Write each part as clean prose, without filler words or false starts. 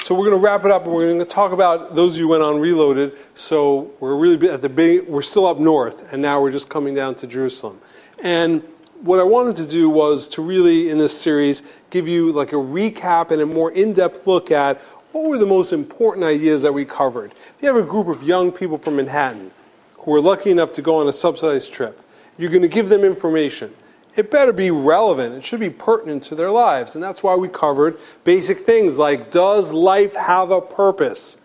So we're going to wrap it up, and we're going to talk about those of you who went on Reloaded. So we're really at the big, we're still up north, and now we're just coming down to Jerusalem. And what I wanted to do was to really, in this series, give you like a recap and a more in-depth look at what were the most important ideas that we covered. If you have a group of young people from Manhattan who are lucky enough to go on a subsidized trip, you're going to give them information. It better be relevant. It should be pertinent to their lives. And that's why we covered basic things like, does life have a purpose?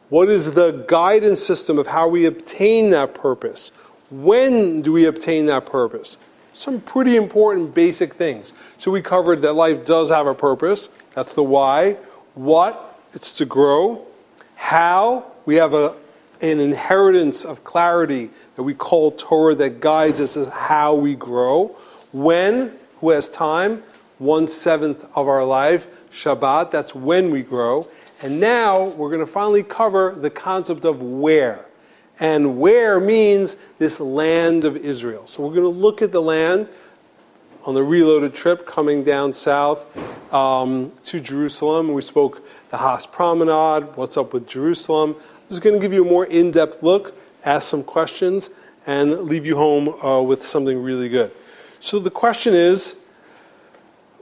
What is the guidance system of how we obtain that purpose? When do we obtain that purpose? Some pretty important basic things. So we covered that life does have a purpose. That's the why. What? It's to grow. How? We have an inheritance of clarity that we call Torah that guides us as how we grow. When? Who has time? 1/7 of our life. Shabbat, that's when we grow. And now we're going to finally cover the concept of where. And where means this land of Israel. So we're going to look at the land on the Reloaded trip coming down south to Jerusalem. We spoke the Haas Promenade, what's up with Jerusalem. I'm just going to give you a more in-depth look, ask some questions, and leave you home with something really good. So the question is,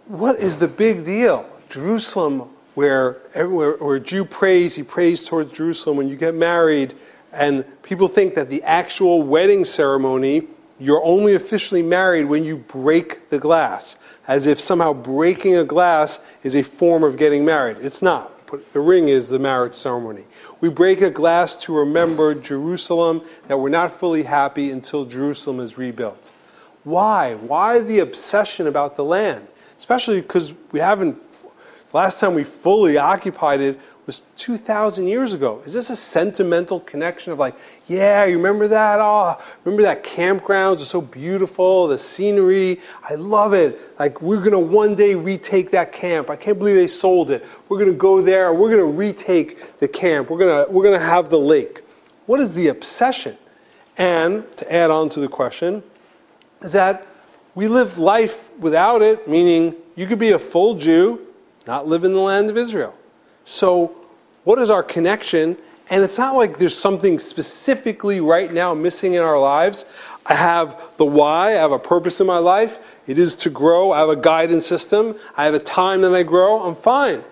what is the big deal? Jerusalem, where a Jew prays, he prays towards Jerusalem when you get married, and people think that the actual wedding ceremony, you're only officially married when you break the glass, as if somehow breaking a glass is a form of getting married. It's not. But the ring is the marriage ceremony. We break a glass to remember Jerusalem, that we're not fully happy until Jerusalem is rebuilt. Why? Why the obsession about the land? Especially because the last time we fully occupied it was 2,000 years ago. Is this a sentimental connection of like, yeah, you remember that? Oh, remember that campgrounds are so beautiful, the scenery, I love it. Like, we're going to one day retake that camp. I can't believe they sold it. We're going to go there. We're going to retake the camp. We're going to have the lake. What is the obsession? And to add on to the question, is that we live life without it, meaning you could be a full Jew, not live in the land of Israel. So what is our connection? And it's not like there's something specifically right now missing in our lives. I have the why, I have a purpose in my life. It is to grow. I have a guidance system. I have a time that I grow. I'm fine.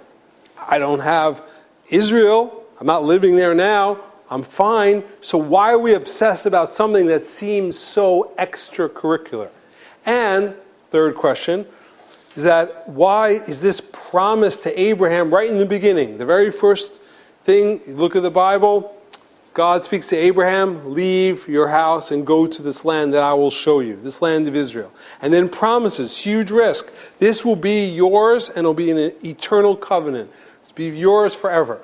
I don't have Israel. I'm not living there now. I'm fine. So why are we obsessed about something that seems so extracurricular? And third question is that why is this promise to Abraham right in the beginning? The very first thing, you look at the Bible, God speaks to Abraham, leave your house and go to this land that I will show you, this land of Israel. And then promises, huge risk. This will be yours and it'll be an eternal covenant. It'll be yours forever.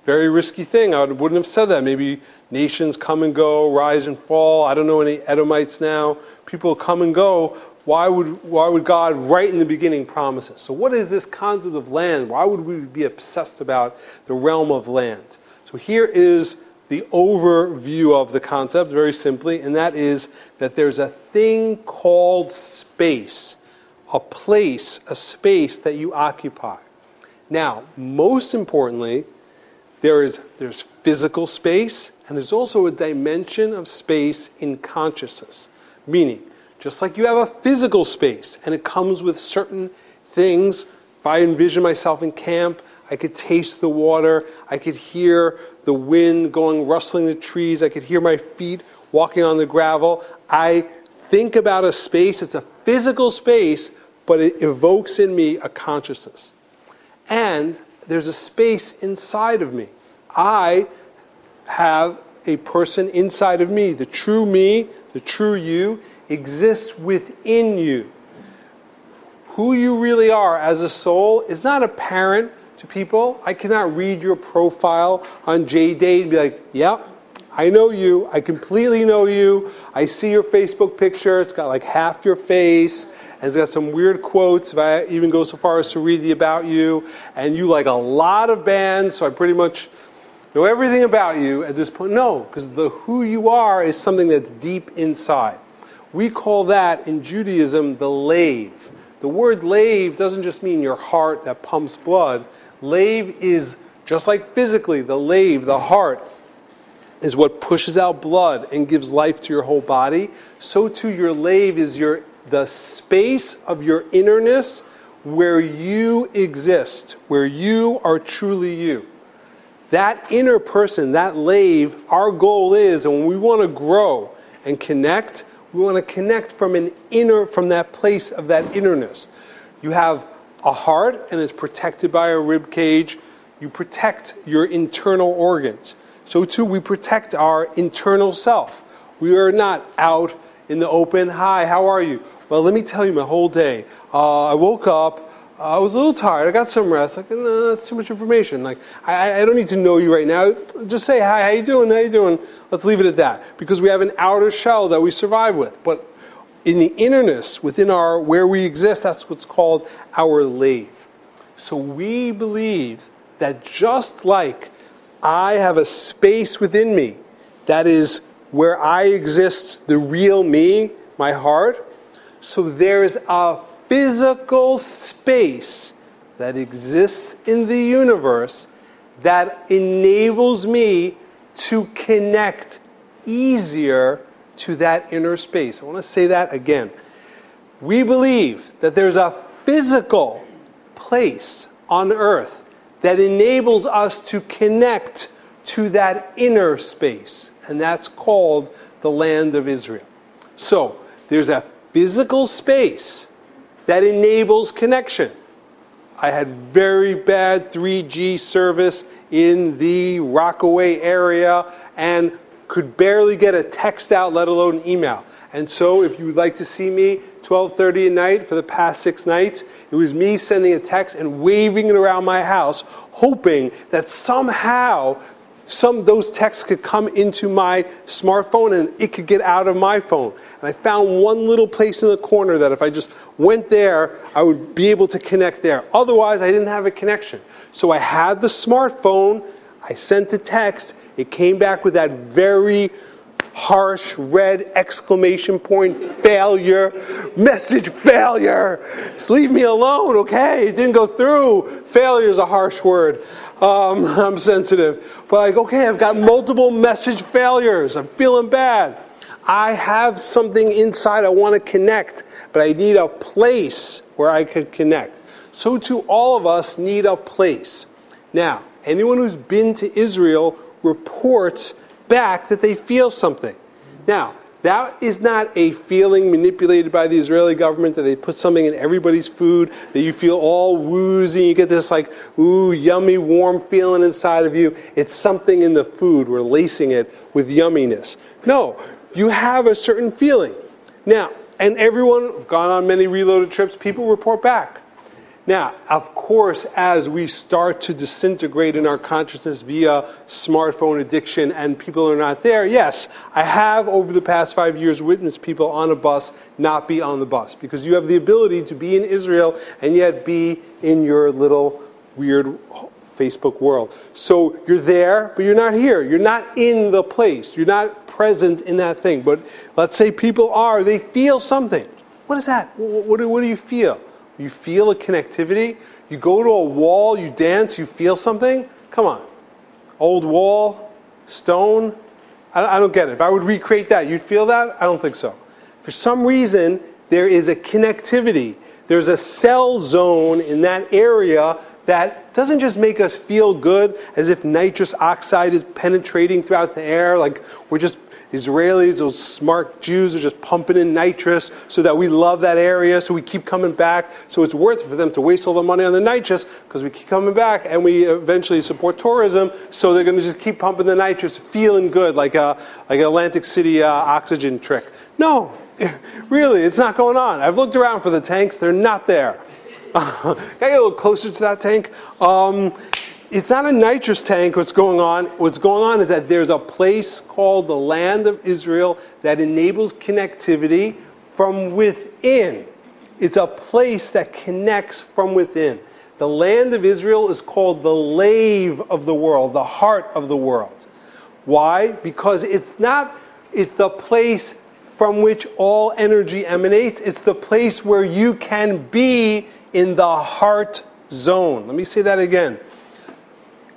Very risky thing. I wouldn't have said that. Maybe nations come and go, rise and fall. I don't know any Edomites now. People come and go. Why would God right in the beginning promise us? So what is this concept of land? Why would we be obsessed about the realm of land? So here is the overview of the concept, very simply, and that is that there's a thing called space, a place, a space that you occupy. Now, most importantly, there's physical space, and there's also a dimension of space in consciousness. Meaning, just like you have a physical space, and it comes with certain things. If I envision myself in camp, I could taste the water, I could hear the wind going, rustling the trees, I could hear my feet walking on the gravel. I think about a space, it's a physical space, but it evokes in me a consciousness. And there's a space inside of me. I have a person inside of me. The true me, the true you, exists within you. Who you really are as a soul is not apparent to people. I cannot read your profile on JDate and be like, yep, I know you. I completely know you. I see your Facebook picture. It's got like half your face. And it's got some weird quotes, if I even go so far as to read the about you. And you like a lot of bands, so I pretty much know everything about you at this point. No, because the who you are is something that's deep inside. We call that, in Judaism, the lave. The word lave doesn't just mean your heart that pumps blood. Lave is Just like physically, the lave, the heart, is what pushes out blood and gives life to your whole body, so too your lave is the space of your innerness where you exist, where you are truly you. That inner person, that lave, our goal is, and when we want to grow and connect, we want to connect from that place of that innerness. You have a heart, and it's protected by a rib cage. You protect your internal organs. So too, we protect our internal self. We are not out in the open. Hi, how are you? Well, let me tell you my whole day. I woke up. I was a little tired. I got some rest. Like, no, that's too much information. Like, I don't need to know you right now. Just say, hi, how you doing? How you doing? Let's leave it at that. Because we have an outer shell that we survive with. But in the innerness, within where we exist, that's what's called our lave. So we believe that just like I have a space within me that is where I exist, the real me, my heart, so there's a physical space that exists in the universe that enables me to connect easier to that inner space. I want to say that again. We believe that there's a physical place on earth that enables us to connect to that inner space, and that's called the land of Israel. So, there's a physical space that enables connection. I had very bad 3G service in the Rockaway area and could barely get a text out, let alone an email. And so if you would like to see me 12:30 at night for the past 6 nights, it was me sending a text and waving it around my house, hoping that somehow those texts could come into my smartphone and it could get out of my phone. And I found one little place in the corner that if I just went there, I would be able to connect there. Otherwise, I didn't have a connection. So I had the smartphone, I sent the text, it came back with that very harsh red exclamation point, failure, message failure. Just leave me alone, okay? It didn't go through. Failure is a harsh word. I'm sensitive. But like, okay, I've got multiple message failures. I'm feeling bad. I have something inside I want to connect, but I need a place where I could connect. So too, all of us need a place. Now, anyone who's been to Israel reports back that they feel something. Now, that is not a feeling manipulated by the Israeli government that they put something in everybody's food, that you feel all woozy, you get this like, ooh, yummy, warm feeling inside of you. It's something in the food. We're lacing it with yumminess. No, you have a certain feeling. Now, and everyone, I've gone on many Reloaded trips, people report back. Now, of course, as we start to disintegrate in our consciousness via smartphone addiction and people are not there, yes, I have over the past 5 years witnessed people on a bus not be on the bus because you have the ability to be in Israel and yet be in your little weird Facebook world. So you're there, but you're not here. You're not in the place. You're not present in that thing. But let's say people are. They feel something. What is that? What do you feel? You feel a connectivity. You go to a wall, you dance, you feel something. Come on. Old wall, stone. I don't get it. If I would recreate that, you'd feel that? I don't think so. For some reason, there is a connectivity. There's a cell zone in that area that doesn't just make us feel good as if nitrous oxide is penetrating throughout the air, like we're just Israelis, those smart Jews are just pumping in nitrous so that we love that area, so we keep coming back. So it's worth it for them to waste all the money on the nitrous because we keep coming back and we eventually support tourism, so they're going to just keep pumping the nitrous, feeling good, like an Atlantic City oxygen trick. No, really, it's not going on. I've looked around for the tanks. They're not there. Can I get a little closer to that tank? It's not a nitrous tank. What's going on is that there's a place called the Land of Israel that enables connectivity from within. It's a place that connects from within. The Land of Israel is called the lave of the world, the heart of the world. Why? Because it's the place from which all energy emanates. It's the place where you can be in the heart zone. Let me say that again.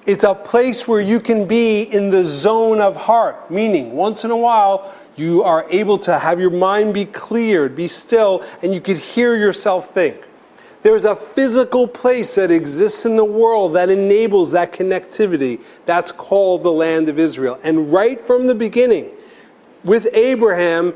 It's a place where you can be in the zone of heart, meaning once in a while you are able to have your mind be cleared, be still, and you could hear yourself think. There's a physical place that exists in the world that enables that connectivity. That's called the land of Israel. And right from the beginning, with Abraham,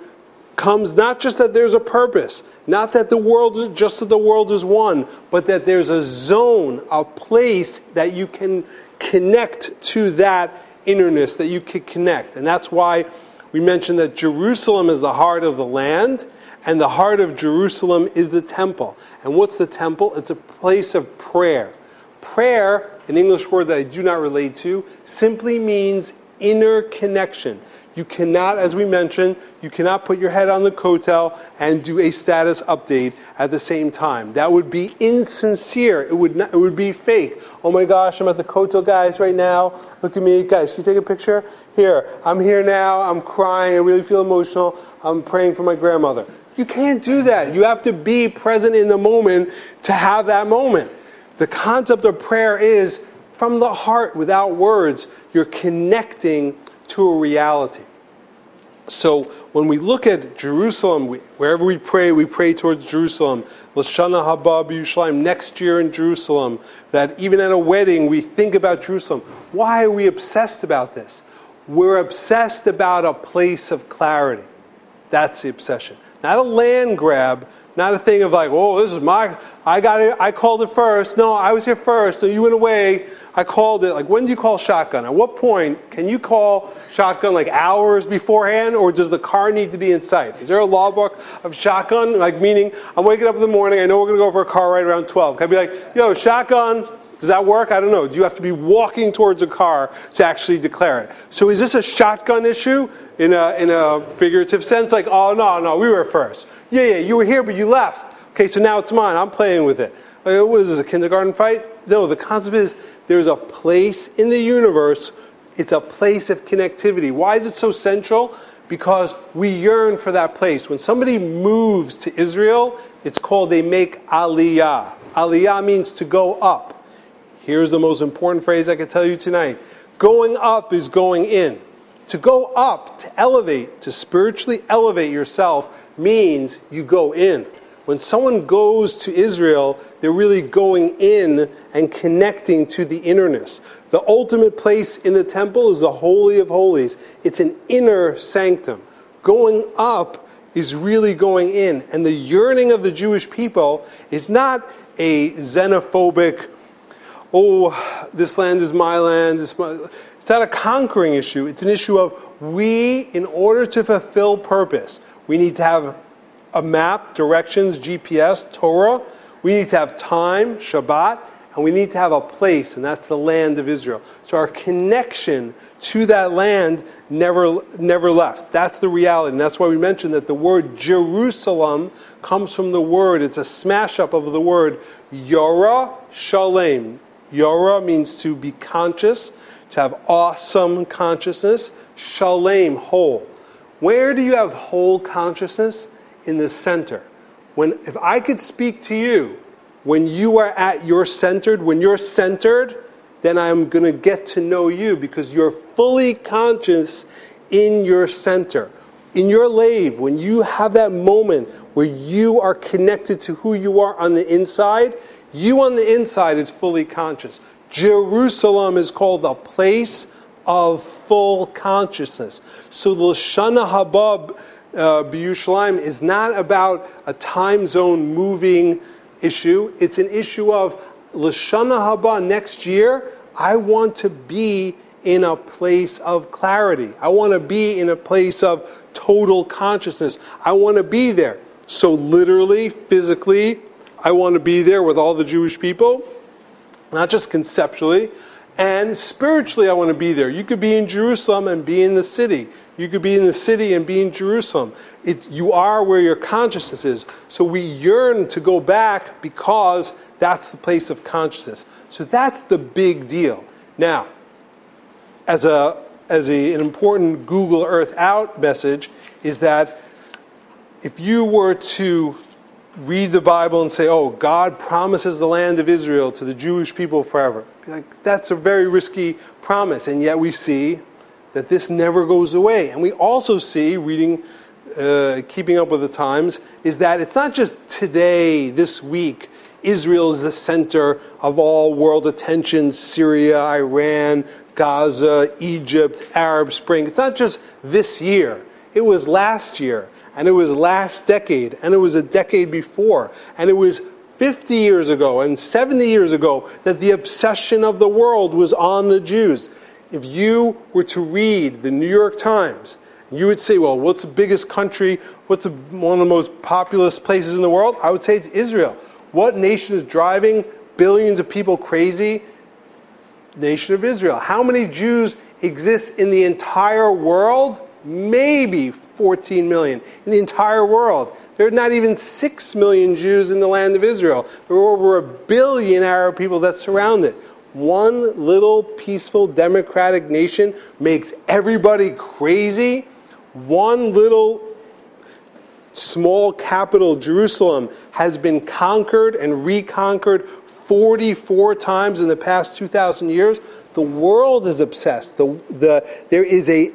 comes not just that there's a purpose, not that the world, just that the world is one, but that there's a zone, a place that you can connect to that innerness, that you can connect. And that's why we mentioned that Jerusalem is the heart of the land, and the heart of Jerusalem is the temple. And what's the temple? It's a place of prayer. Prayer, an English word that I do not relate to, simply means inner connection. You cannot, as we mentioned, you cannot put your head on the kotel and do a status update at the same time. That would be insincere. It would be fake. Oh my gosh, I'm at the kotel, guys, right now. Look at me. Guys, can you take a picture? Here, I'm here now. I'm crying. I really feel emotional. I'm praying for my grandmother. You can't do that. You have to be present in the moment to have that moment. The concept of prayer is from the heart, without words. You're connecting to a reality. So when we look at Jerusalem, wherever we pray towards Jerusalem. L'shana haba b'Yerushalayim, next year in Jerusalem. That even at a wedding, we think about Jerusalem. Why are we obsessed about this? We're obsessed about a place of clarity. That's the obsession. Not a land grab, not a thing of like, oh, this is I got it, I called it first. No, I was here first, so you went away. I called it. Like, when do you call shotgun? At what point can you call shotgun, like hours beforehand, or does the car need to be in sight? Is there a law book of shotgun? Like, meaning, I'm waking up in the morning, I know we're going to go for a car ride around 12. Can I be like, yo, shotgun, does that work? I don't know. Do you have to be walking towards a car to actually declare it? So is this a shotgun issue in a figurative sense? Like, oh, no, we were first. Yeah, you were here, but you left. Okay, so now it's mine. I'm playing with it. Like, what is this, a kindergarten fight? No, the concept is there's a place in the universe. It's a place of connectivity. Why is it so central? Because we yearn for that place. When somebody moves to Israel, it's called, they make aliyah. Aliyah means to go up. Here's the most important phrase I can tell you tonight. Going up is going in. To go up, to elevate, to spiritually elevate yourself means you go in. When someone goes to Israel, they're really going in and connecting to the innerness. The ultimate place in the temple is the Holy of Holies. It's an inner sanctum. Going up is really going in. And the yearning of the Jewish people is not a xenophobic, oh, this land is my land. It's not a conquering issue. It's an issue of we, in order to fulfill purpose, we need to have a map, directions, GPS, Torah. We need to have time, Shabbat, and we need to have a place, and that's the land of Israel. So our connection to that land never left. That's the reality, and that's why we mentioned that the word Jerusalem comes from the word, it's a smash up of the word Yara Shalem. Yara means to be conscious, to have awesome consciousness. Shalem, whole. Where do you have whole consciousness? In the center. If I could speak to you when you are at your centered, when you're centered, then I'm going to get to know you because you're fully conscious in your center. In your lave, when you have that moment where you are connected to who you are on the inside, you on the inside is fully conscious. Jerusalem is called a place of full consciousness. So the L'shana haba b'Yerushalayim is not about a time zone moving issue. It's an issue of L'shana haba next year. I want to be in a place of clarity. I want to be in a place of total consciousness. I want to be there. So literally, physically, I want to be there with all the Jewish people, not just conceptually. And spiritually, I want to be there. You could be in Jerusalem and be in the city. You could be in the city and be in Jerusalem. You are where your consciousness is. So we yearn to go back because that's the place of consciousness. So that's the big deal. Now, as an important Google Earth Out message is that if you were to read the Bible and say, oh, God promises the land of Israel to the Jewish people forever. Like, that's a very risky promise, and yet we see that this never goes away. And we also see, reading, keeping up with the times, is that it's not just today, this week, Israel is the center of all world attention, Syria, Iran, Gaza, Egypt, Arab Spring. It's not just this year. It was last year, and it was last decade, and it was a decade before, and it was 50 years ago and 70 years ago that the obsession of the world was on the Jews. If you were to read the New York Times, you would say, well, what's the biggest country? What's one of the most populous places in the world? I would say it's Israel. What nation is driving billions of people crazy? Nation of Israel. How many Jews exist in the entire world? Maybe 14 million in the entire world. There are not even 6 million Jews in the land of Israel. There are over 1 billion Arab people that surround it. One little peaceful democratic nation makes everybody crazy. One little small capital, Jerusalem, has been conquered and reconquered 44 times in the past 2,000 years. The world is obsessed. There is a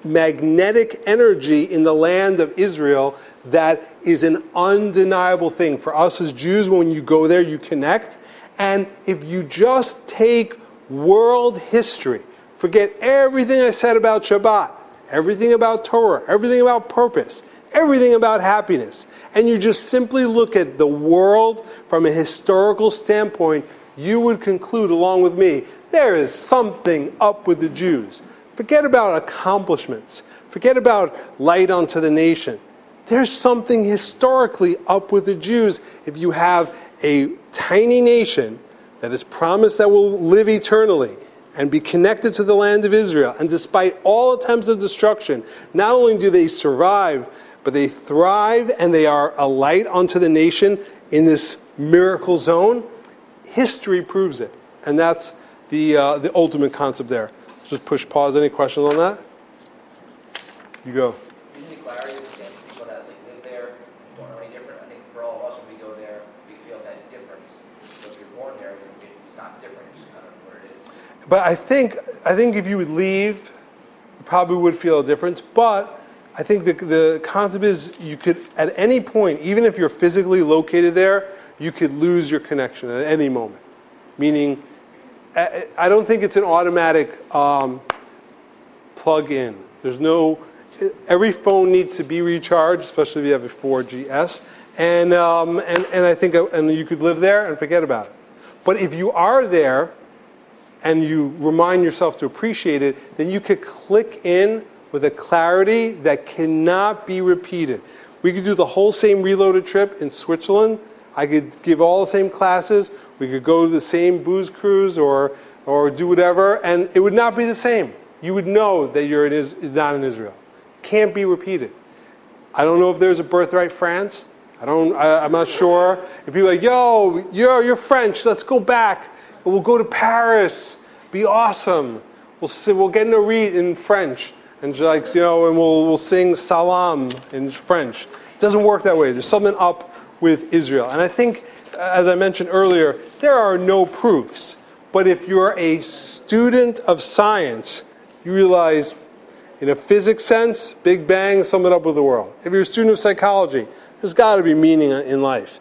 magnetic energy in the land of Israel that is an undeniable thing. For us as Jews, when you go there, you connect. And if you just take world history, forget everything I said about Shabbat, everything about Torah, everything about purpose, everything about happiness, and you just simply look at the world from a historical standpoint, you would conclude, along with me, there is something up with the Jews. Forget about accomplishments. Forget about light unto the nation. There's something historically up with the Jews if you have a tiny nation that is promised that will live eternally and be connected to the land of Israel. And despite all attempts of destruction, not only do they survive, but they thrive and they are a light unto the nation in this miracle zone. History proves it. And that's the ultimate concept there. Let's just push pause. Any questions on that? You go. Clarity of the people that live there don't know any different. I think for all of us, when we go there, we feel that difference. So if you're born there, it's not different. It's just kind of what it is. But I think if you would leave, you probably would feel a difference. But I think the concept is you could, at any point, even if you're physically located there, you could lose your connection at any moment. Meaning, I don't think it's an automatic plug-in. There's no... Every phone needs to be recharged, especially if you have a 4GS, and I think you could live there and forget about it. But if you are there and you remind yourself to appreciate it, then you could click in with a clarity that cannot be repeated. We could do the whole same Reloaded trip in Switzerland. I could give all the same classes. We could go to the same booze cruise or do whatever, and it would not be the same. You would know that you're not in Israel. Can't be repeated. I don't know if there's a Birthright France. I'm not sure. If people are like, yo, you're French, let's go back. We'll go to Paris. Be awesome. We'll get in a read in French. And and we'll sing Salam in French. It doesn't work that way. There's something up with Israel. And I think, as I mentioned earlier, there are no proofs. But if you're a student of science, you realize, in a physics sense, Big Bang, something up with the world. If you're a student of psychology, there's got to be meaning in life.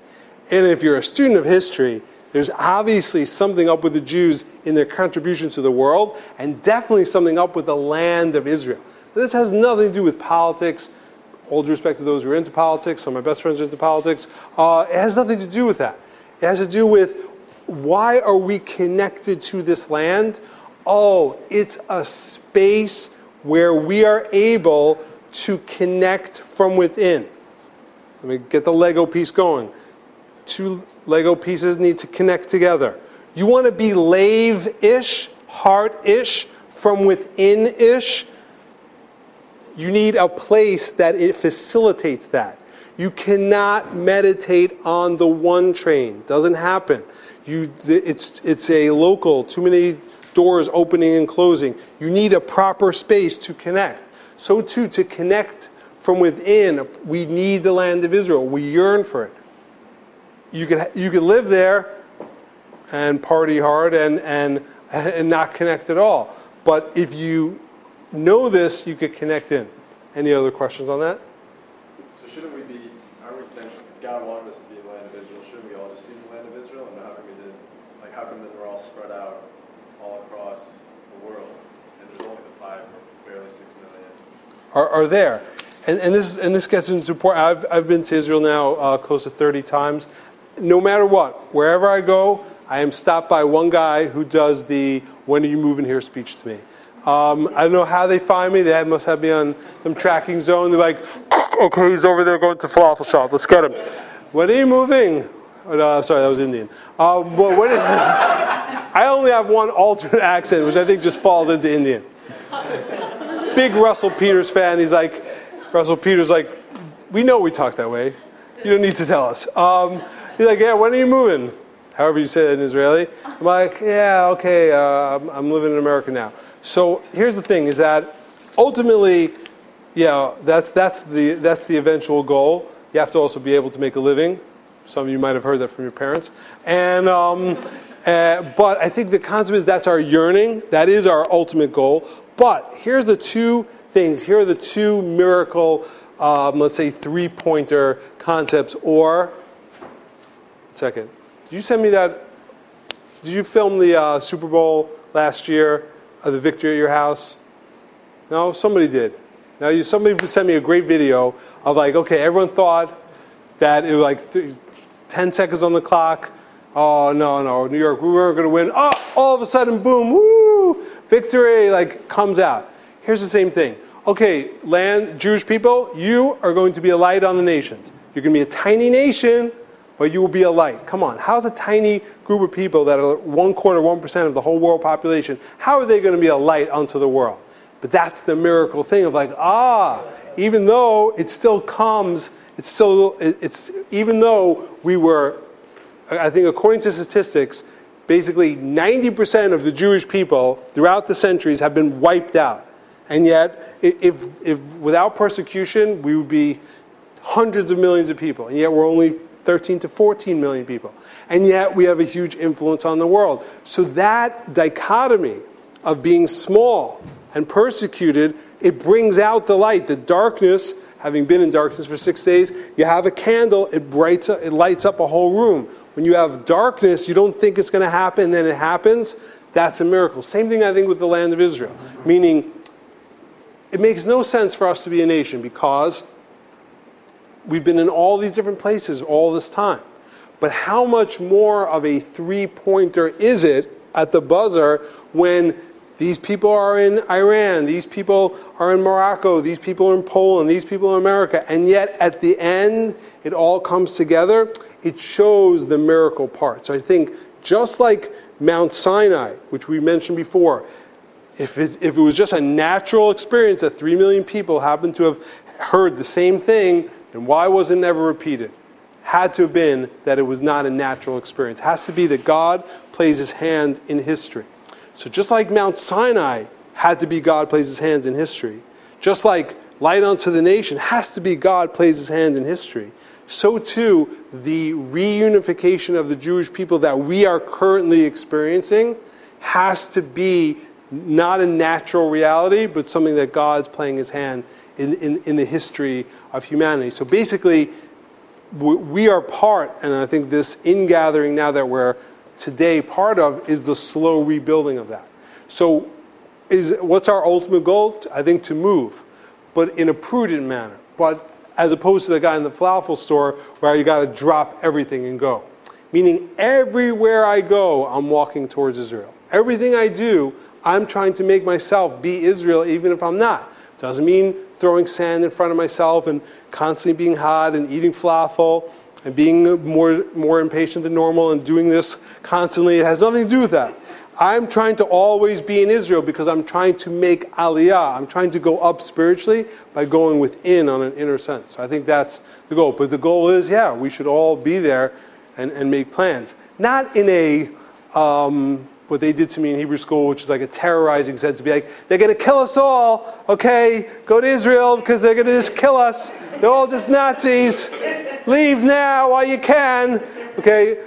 And if you're a student of history, there's obviously something up with the Jews in their contributions to the world, and definitely something up with the land of Israel. This has nothing to do with politics. All due respect to those who are into politics, some of my best friends are into politics. It has nothing to do with that. It has to do with, why are we connected to this land? Oh, it's a space where we are able to connect from within. Let me get the Lego piece going. 2 Lego pieces need to connect together. You want to be lave-ish, heart-ish, from within-ish. You need a place that it facilitates that. You cannot meditate on the one train. Doesn't happen. It's a local, too many doors opening and closing. You need a proper space to connect. So too, to connect from within, we need the land of Israel. We yearn for it. You could live there and party hard and not connect at all. But if you know this, you could connect in. Any other questions on that? So shouldn't we be, aren't we then, if God wanted us to be in the land of Israel, shouldn't we all just be in the land of Israel? And how come we didn't, like how come then we're all spread out all across the world? And there's only the 5 or barely 6 million. Are there. And this gets into point. I've been to Israel now close to 30 times. No matter what, wherever I go, I am stopped by one guy who does the "when are you moving here" speech to me. I don't know how they find me. They must have me on some tracking zone. They're like, okay, he's over there going to the falafel shop. Let's get him. When are you moving? Oh, no, sorry, that was Indian. I only have one alternate accent, which I think just falls into Indian. Big Russell Peters fan. He's like, Russell Peters like, we know we talk that way. You don't need to tell us. He's like, yeah, when are you moving? However you say it in Israeli. I'm like, yeah, okay, I'm living in America now. So here's the thing: is that ultimately, yeah, that's the eventual goal. You have to also be able to make a living. Some of you might have heard that from your parents. And but I think the concept is that's our yearning. That is our ultimate goal. But here's the two things. Here are the two miracle, let's say, 3-pointer concepts. Or, second, did you send me that? Did you film the Super Bowl last year of the victory at your house? No, somebody did. Now, somebody sent me a great video of like, okay, everyone thought that it was like 10 seconds on the clock. Oh, no, New York, we weren't going to win. Oh, all of a sudden, boom, woo, victory, like, comes out. Here's the same thing. Okay, Jewish people, you are going to be a light on the nations. You're going to be a tiny nation, but you will be a light. Come on, how's a tiny group of people that are 1% of the whole world population, how are they going to be a light unto the world? But that's the miracle thing of like, even though it still comes, even though we were, I think according to statistics, basically 90% of the Jewish people throughout the centuries have been wiped out. And yet, if without persecution, we would be hundreds of millions of people. And yet we're only 13 to 14 million people. And yet we have a huge influence on the world. So that dichotomy of being small and persecuted, it brings out the light. The darkness, having been in darkness for 6 days, you have a candle, it lights up a whole room. When you have darkness, you don't think it's going to happen, then it happens. That's a miracle. Same thing, I think, with the land of Israel. Meaning, it makes no sense for us to be a nation because we've been in all these different places all this time. But how much more of a 3-pointer is it at the buzzer when these people are in Iran, these people are in Morocco, these people are in Poland, these people are in America, and yet at the end, it all comes together. It shows the miracle part. So I think just like Mount Sinai, which we mentioned before, if it was just a natural experience that 3 million people happened to have heard the same thing, then why was it never repeated? Had to have been that it was not a natural experience. It has to be that God plays his hand in history. So just like Mount Sinai had to be God plays his hands in history, just like light unto the nation has to be God plays his hand in history, so too the reunification of the Jewish people that we are currently experiencing has to be not a natural reality, but something that God's playing his hand in the history of humanity. So basically, we are part, and I think this ingathering now that we're today part of is the slow rebuilding of that. So what's our ultimate goal? I think to move, but in a prudent manner. But as opposed to the guy in the falafel store where you got to drop everything and go. Meaning everywhere I go, I'm walking towards Israel. Everything I do, I'm trying to make myself be Israel even if I'm not. Doesn't mean throwing sand in front of myself and constantly being hot and eating falafel and being more impatient than normal and doing this constantly. It has nothing to do with that. I'm trying to always be in Israel because I'm trying to make aliyah. I'm trying to go up spiritually by going within on an inner sense. So I think that's the goal. But the goal is, we should all be there and make plans. Not in a, what they did to me in Hebrew school, which is like a terrorizing sense, to be like, they're going to kill us all, okay? Go to Israel because they're going to just kill us. They're all just Nazis. Leave now while you can, okay?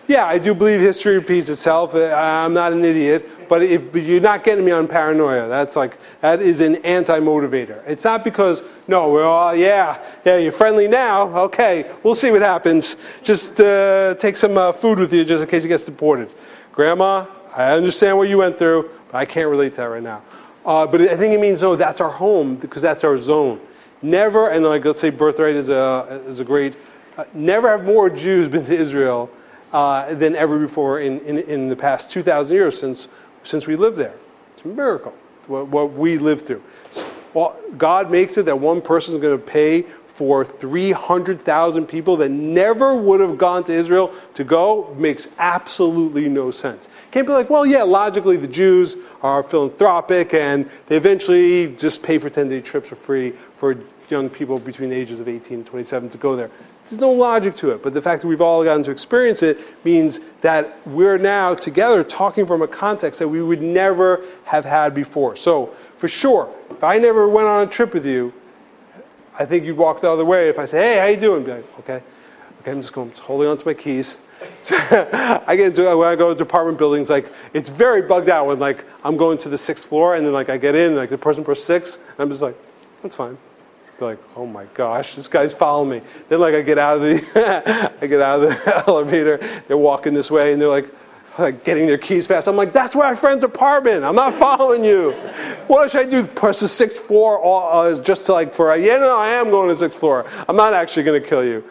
Yeah, I do believe history repeats itself. I'm not an idiot, but you're not getting me on paranoia. That is an anti-motivator. It's not because, no, we're all, yeah, you're friendly now. Okay, we'll see what happens. Just take some food with you just in case he gets deported. Grandma, I understand what you went through, but I can't relate to that right now. But I think it means, no, that's our home because that's our zone. Never, and like let's say Birthright is a great, never have more Jews been to Israel than ever before in the past 2,000 years since we lived there. It's a miracle what we lived through. Well, God makes it that one person is going to pay for 300,000 people that never would have gone to Israel to go. Makes absolutely no sense. Can't be like, well, yeah, logically the Jews are philanthropic and they eventually just pay for 10-day trips for free for young people between the ages of 18 and 27 to go there. There's no logic to it, but the fact that we've all gotten to experience it means that we're now together talking from a context that we would never have had before. So, for sure, if I never went on a trip with you, I think you'd walk the other way. If I say, hey, how you doing? Be like, okay, I'm just holding on to my keys. When I go to apartment buildings, like it's very bugged out when like I'm going to the 6th floor and then like I get in, like the person pressed 6, and I'm just like, that's fine. They're like, oh my gosh, this guy's following me. Then like I get out of the elevator, they're walking this way, and they're like getting their keys fast. I'm like, that's my friend's apartment. I'm not following you. What should I do? Press the 6th floor just to like I am going to the 6th floor. I'm not actually going to kill you.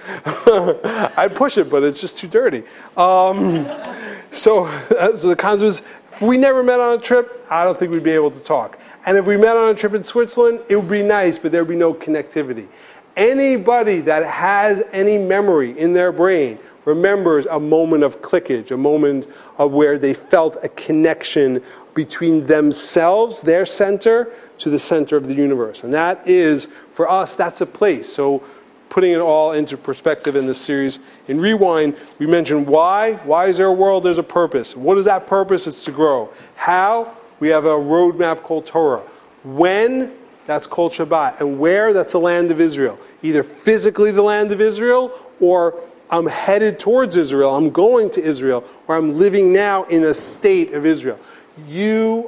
I'd push it, but it's just too dirty. So the concept is, if we never met on a trip, I don't think we'd be able to talk. And if we met on a trip in Switzerland, it would be nice, but there would be no connectivity. Anybody that has any memory in their brain remembers a moment of clickage, a moment of where they felt a connection between themselves, their center, to the center of the universe. And that is, for us, that's a place. So putting it all into perspective in this series, in Rewind, we mentioned why. Why is there a world? There's a purpose. What is that purpose? It's to grow. How? We have a roadmap called Torah. When? That's called Shabbat. And where? That's the land of Israel. Either physically the land of Israel, or I'm headed towards Israel, I'm going to Israel, or I'm living now in a state of Israel.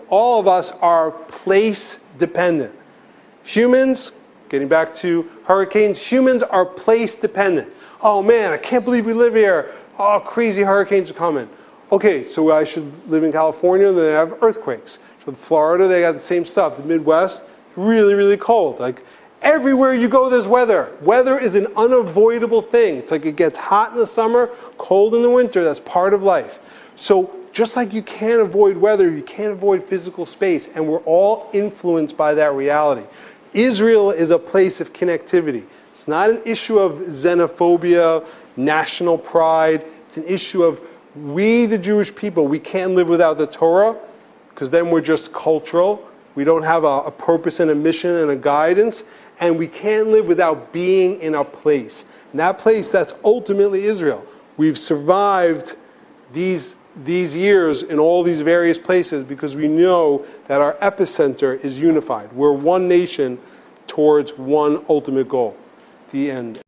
All of us are place dependent. Humans, getting back to hurricanes, humans are place dependent. Oh man, I can't believe we live here. Oh, crazy hurricanes are coming. Okay, so I should live in California, then they have earthquakes. So in Florida, they got the same stuff. The Midwest, really, really cold. Like everywhere you go, there's weather. Weather is an unavoidable thing. It's like it gets hot in the summer, cold in the winter. That's part of life. So just like you can't avoid weather, you can't avoid physical space, and we're all influenced by that reality. Israel is a place of connectivity. It's not an issue of xenophobia, national pride. It's an issue of we, the Jewish people, we can't live without the Torah, because then we're just cultural. We don't have a purpose and a mission and a guidance, and we can't live without being in a place. And that place, that's ultimately Israel. We've survived these years in all these various places because we know that our epicenter is unified. We're one nation towards one ultimate goal. The end.